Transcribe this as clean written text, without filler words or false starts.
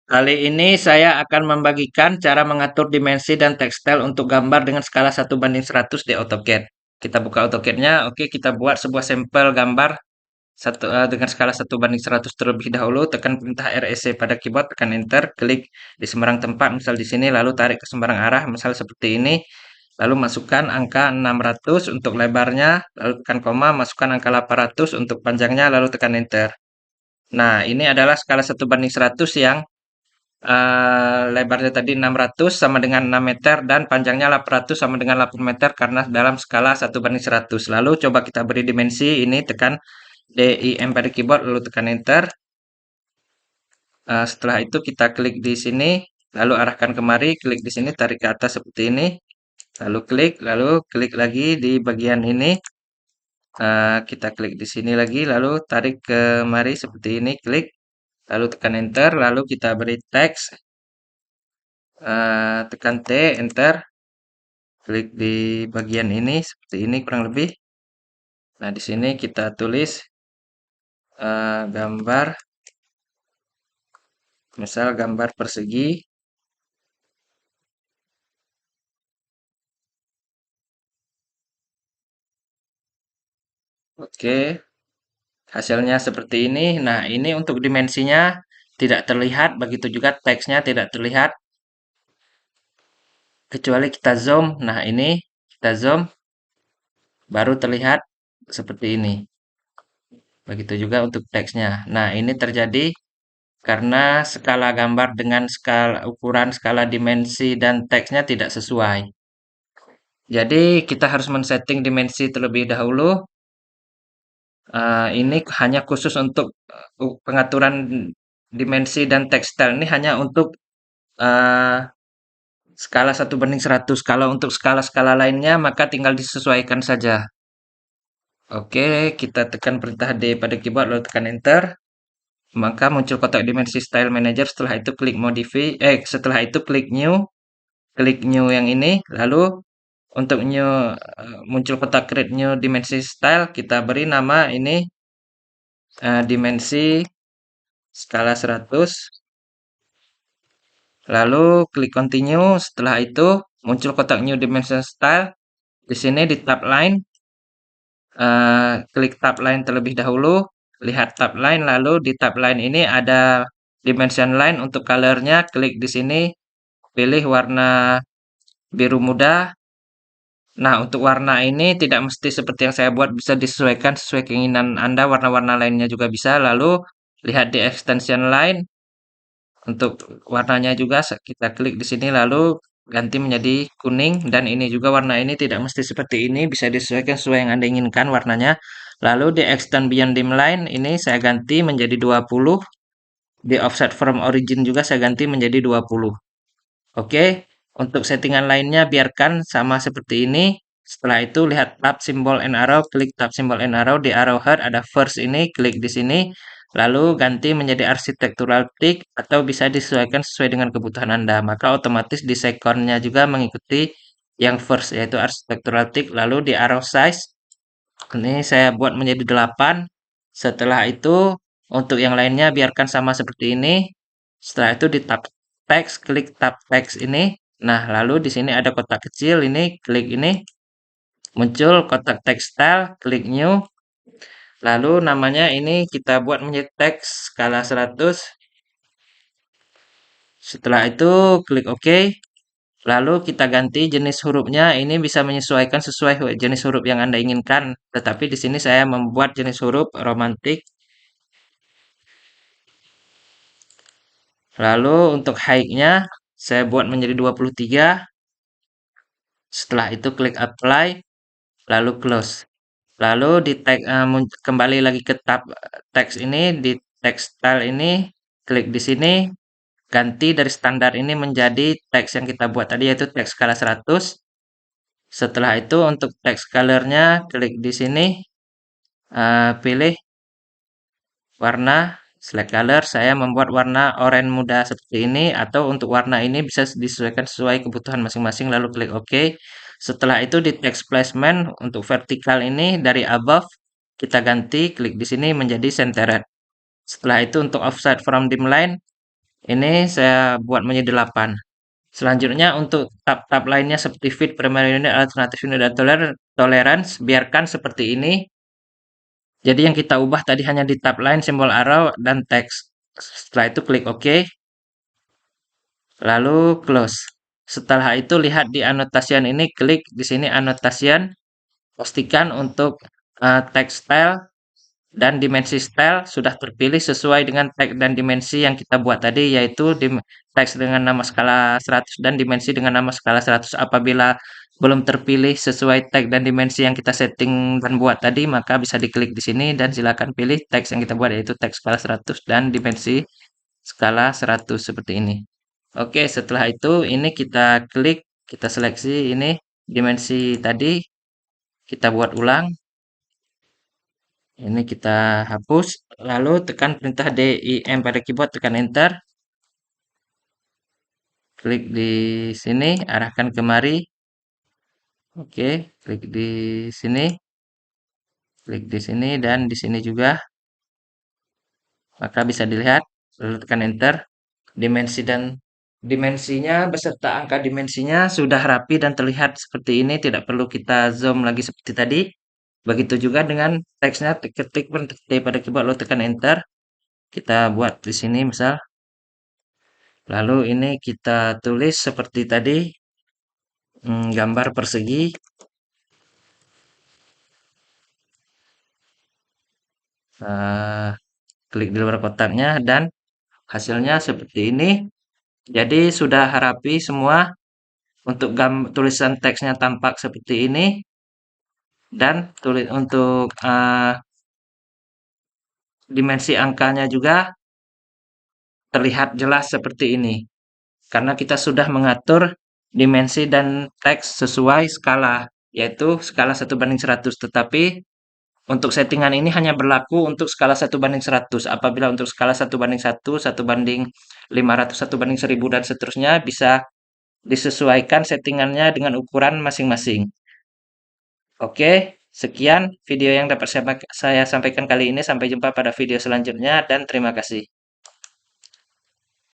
Kali ini saya akan membagikan cara mengatur dimensi dan tekstil untuk gambar dengan skala 1:100 di AutoCAD. Kita buka AutoCAD-nya, oke, kita buat sebuah sampel gambar dengan skala 1:100 terlebih dahulu. Tekan perintah REC pada keyboard, tekan Enter, klik di sembarang tempat, misal di sini, lalu tarik ke sembarang arah, misal seperti ini. Lalu masukkan angka 600 untuk lebarnya, lalu tekan koma, masukkan angka 800 untuk panjangnya, lalu tekan Enter. Nah, ini adalah skala 1:100 yang lebarnya tadi 600 sama dengan 6 meter dan panjangnya 800 sama dengan 8 meter karena dalam skala 1:100. Lalu coba kita beri dimensi ini, tekan DIM pada keyboard lalu tekan enter. Setelah itu kita klik di sini, lalu arahkan kemari, klik di sini, tarik ke atas seperti ini, lalu klik lagi di bagian ini. Kita klik di sini lagi, lalu tarik kemari seperti ini, klik, lalu tekan enter, lalu kita beri teks, tekan T, enter. Klik di bagian ini seperti ini kurang lebih. Nah, di sini kita tulis gambar, misal gambar persegi. Oke, hasilnya seperti ini. Nah, ini untuk dimensinya tidak terlihat, begitu juga teksnya tidak terlihat, kecuali kita zoom. Nah, ini kita zoom, baru terlihat seperti ini. Begitu juga untuk teksnya. Nah, ini terjadi karena skala gambar dengan skala ukuran, skala dimensi, dan teksnya tidak sesuai. Jadi kita harus men-setting dimensi terlebih dahulu. Ini hanya khusus untuk pengaturan dimensi dan tekstil. Ini hanya untuk uh, skala 1:100. Kalau untuk skala-skala lainnya maka tinggal disesuaikan saja. Oke, kita tekan perintah D pada keyboard lalu tekan enter. Maka muncul kotak dimensi style manager. Setelah itu klik modify. Setelah itu klik new yang ini. Lalu untuk new muncul kotak create new dimensi style, kita beri nama ini dimensi skala 100. Lalu klik continue. Setelah itu muncul kotak new dimension style. Di sini di tab line, klik tab line terlebih dahulu. Lihat tab line, lalu di tab line ini ada dimension line untuk colornya. Klik di sini, pilih warna biru muda. Nah, untuk warna ini tidak mesti seperti yang saya buat, bisa disesuaikan sesuai keinginan Anda. Warna-warna lainnya juga bisa. Lalu lihat di extension line. Untuk warnanya juga kita klik di sini lalu ganti menjadi kuning, dan ini juga warna ini tidak mesti seperti ini, bisa disesuaikan sesuai yang Anda inginkan warnanya. Lalu di extend beyond dim line ini saya ganti menjadi 20. Di offset from origin juga saya ganti menjadi 20. Oke, untuk settingan lainnya biarkan sama seperti ini. Setelah itu lihat tab simbol and arrow, klik tab simbol and arrow, di arrowhead ada first ini, klik di sini, lalu ganti menjadi architectural tick atau bisa disesuaikan sesuai dengan kebutuhan Anda. Maka otomatis di secondnya juga mengikuti yang first yaitu architectural tick, lalu di arrow size ini saya buat menjadi 8. Setelah itu untuk yang lainnya biarkan sama seperti ini. Setelah itu di tab text, klik tab text ini. Nah, lalu di sini ada kotak kecil ini, klik ini. Muncul kotak textile, klik new. Lalu namanya ini kita buat menjadi teks skala 100. Setelah itu klik OK. Lalu kita ganti jenis hurufnya. Ini bisa menyesuaikan sesuai jenis huruf yang Anda inginkan. Tetapi di sini saya membuat jenis huruf romantik. Lalu untuk height-nya saya buat menjadi 23. Setelah itu klik apply, lalu close. Lalu di kembali lagi ke tab teks ini, di text style ini, klik di sini, ganti dari standar ini menjadi teks yang kita buat tadi yaitu teks skala 100. Setelah itu untuk teks color-nya klik di sini, pilih warna, select color. Saya membuat warna oranye muda seperti ini, atau untuk warna ini bisa disesuaikan sesuai kebutuhan masing-masing, lalu klik OK. Setelah itu di text placement untuk vertikal ini dari above kita ganti, klik di sini menjadi centered. Setelah itu untuk offset from dim line Ini saya buat menjadi 8. Selanjutnya untuk tab-tab lainnya seperti fit, primary unit, alternative unit, dan tolerance, biarkan seperti ini. Jadi yang kita ubah tadi hanya di tab line, simbol arrow, dan teks. Setelah itu klik OK, lalu close. Setelah itu lihat di annotation ini, klik di sini annotation, pastikan untuk text style dan dimensi style sudah terpilih sesuai dengan tag dan dimensi yang kita buat tadi, yaitu teks dengan nama skala 100 dan dimensi dengan nama skala 100. Apabila belum terpilih sesuai tag dan dimensi yang kita setting dan buat tadi, maka bisa diklik di sini dan silakan pilih teks yang kita buat, yaitu teks skala 100 dan dimensi skala 100 seperti ini. Oke, setelah itu ini kita klik, kita seleksi ini dimensi tadi, kita buat ulang. Ini kita hapus, lalu tekan perintah DIM pada keyboard, tekan enter. Klik di sini, arahkan kemari. Oke, klik di sini, klik di sini, dan di sini juga. Maka bisa dilihat, lalu tekan enter. Dimensi dan dimensinya beserta angka dimensinya sudah rapi dan terlihat seperti ini, tidak perlu kita zoom lagi seperti tadi. Begitu juga dengan teksnya, ketik perintah D pada keyboard, lalu tekan enter. Kita buat di sini misal. Lalu ini kita tulis seperti tadi, gambar persegi. Klik di luar kotaknya dan hasilnya seperti ini. Jadi sudah rapi semua. Untuk tulisan teksnya tampak seperti ini, dan untuk dimensi angkanya juga terlihat jelas seperti ini. Karena kita sudah mengatur dimensi dan teks sesuai skala, yaitu skala 1:100. Tetapi untuk settingan ini hanya berlaku untuk skala 1:100. Apabila untuk skala 1:1, 1:500, 1:1000, dan seterusnya, bisa disesuaikan settingannya dengan ukuran masing-masing. Oke, sekian video yang dapat saya sampaikan kali ini. Sampai jumpa pada video selanjutnya, dan terima kasih.